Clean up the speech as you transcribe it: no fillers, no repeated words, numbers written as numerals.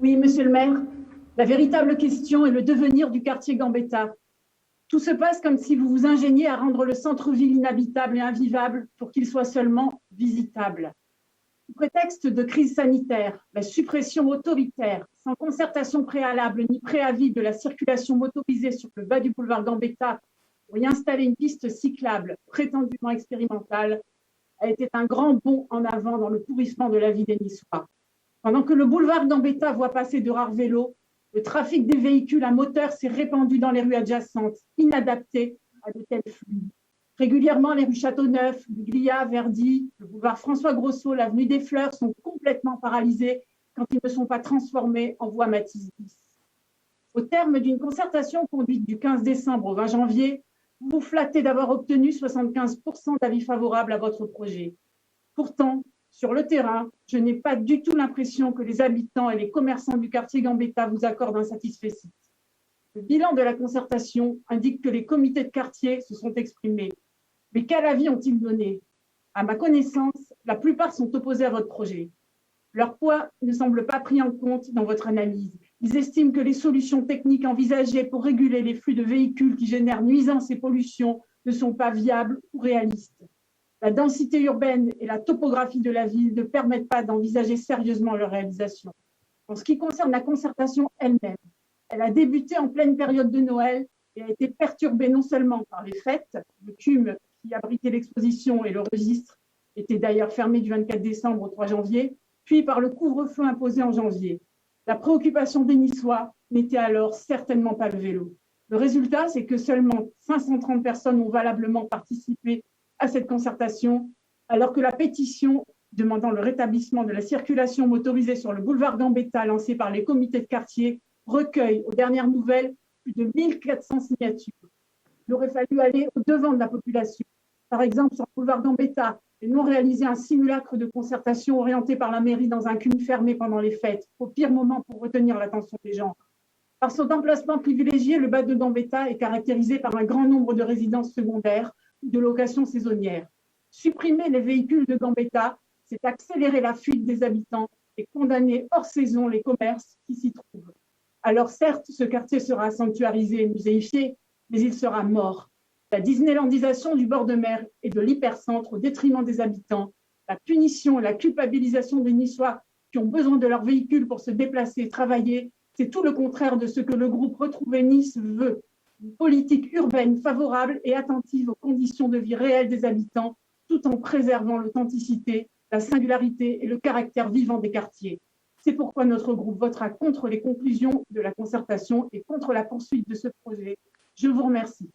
Oui, monsieur le maire, la véritable question est le devenir du quartier Gambetta. Tout se passe comme si vous vous ingéniez à rendre le centre-ville inhabitable et invivable pour qu'il soit seulement visitable. Sous prétexte de crise sanitaire, la suppression autoritaire, sans concertation préalable ni préavis de la circulation motorisée sur le bas du boulevard Gambetta pour y installer une piste cyclable prétendument expérimentale, a été un grand bond en avant dans le pourrissement de la vie des Niçois. Pendant que le boulevard Gambetta voit passer de rares vélos, le trafic des véhicules à moteur s'est répandu dans les rues adjacentes, inadaptées à de tels flux. Régulièrement, les rues Châteauneuf, Glia, Verdi, le boulevard François Grosso, l'avenue des Fleurs sont complètement paralysés quand ils ne sont pas transformés en voie Matisse 10. Au terme d'une concertation conduite du 15 décembre au 20 janvier, vous vous flattez d'avoir obtenu 75% d'avis favorables à votre projet. Pourtant, sur le terrain, je n'ai pas du tout l'impression que les habitants et les commerçants du quartier Gambetta vous accordent un satisfecit. Le bilan de la concertation indique que les comités de quartier se sont exprimés. Mais quel avis ont-ils donné? À ma connaissance, la plupart sont opposés à votre projet. Leur poids ne semble pas pris en compte dans votre analyse. Ils estiment que les solutions techniques envisagées pour réguler les flux de véhicules qui génèrent nuisances et pollutions ne sont pas viables ou réalistes. La densité urbaine et la topographie de la ville ne permettent pas d'envisager sérieusement leur réalisation. En ce qui concerne la concertation elle-même, elle a débuté en pleine période de Noël et a été perturbée non seulement par les fêtes, le CUM qui abritait l'exposition et le registre était d'ailleurs fermé du 24 décembre au 3 janvier, puis par le couvre-feu imposé en janvier. La préoccupation des Niçois n'était alors certainement pas le vélo. Le résultat, c'est que seulement 530 personnes ont valablement participé à cette concertation, alors que la pétition demandant le rétablissement de la circulation motorisée sur le boulevard Gambetta lancée par les comités de quartier recueille, aux dernières nouvelles, plus de 1400 signatures. Il aurait fallu aller au-devant de la population. Par exemple, sur le boulevard Gambetta, et non réaliser un simulacre de concertation orienté par la mairie dans un CUM fermé pendant les fêtes, au pire moment pour retenir l'attention des gens. Par son emplacement privilégié, le bas de Gambetta est caractérisé par un grand nombre de résidences secondaires ou de locations saisonnières. Supprimer les véhicules de Gambetta, c'est accélérer la fuite des habitants et condamner hors saison les commerces qui s'y trouvent. Alors certes, ce quartier sera sanctuarisé et muséifié, mais il sera mort. La disneylandisation du bord de mer et de l'hypercentre au détriment des habitants, la punition et la culpabilisation des Niçois qui ont besoin de leurs véhicules pour se déplacer et travailler, c'est tout le contraire de ce que le groupe Retrouver Nice veut. Une politique urbaine favorable et attentive aux conditions de vie réelles des habitants, tout en préservant l'authenticité, la singularité et le caractère vivant des quartiers. C'est pourquoi notre groupe votera contre les conclusions de la concertation et contre la poursuite de ce projet. Je vous remercie.